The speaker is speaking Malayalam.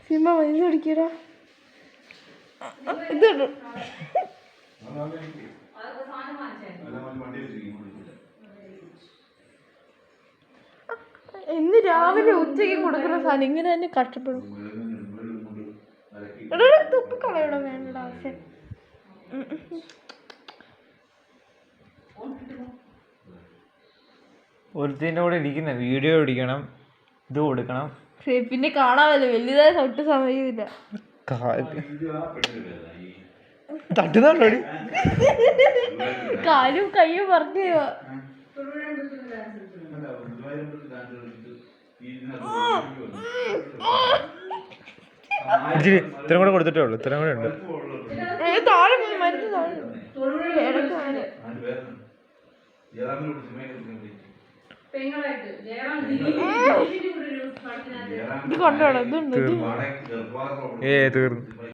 Cinema mind പിടിക്കടാ. ഇതുണ്ട് ഇന്ന് രാവിലെ ഉച്ചയ്ക്ക് കൊടുക്കുന്ന സാധനം ഇങ്ങനെ തന്നെ കഷ്ടപ്പെടും. തുപ്പിക്കളയണം വേണ്ട ആവശ്യം. ഒരുത്തിൻ്റെ കൂടെ ഇരിക്കുന്ന വീഡിയോ പിടിക്കണം, ഇത് കൊടുക്കണം, പിന്നെ കാണാമല്ലോ. വലുതായ തൊട്ട് സമയമില്ല. തട്ടുന്നുണ്ടോ? കാലും കയ്യും പറഞ്ഞു. ഇത്രയും കൂടെ കൊടുത്തിട്ടേ ഉള്ളൂ. ഇത്രയും കൂടെ ഉണ്ട്. താഴെ പോയി മരുന്ന് താഴെ. ഇത് കൊണ്ടോടാ. ഇതുണ്ട്. തീർന്നു.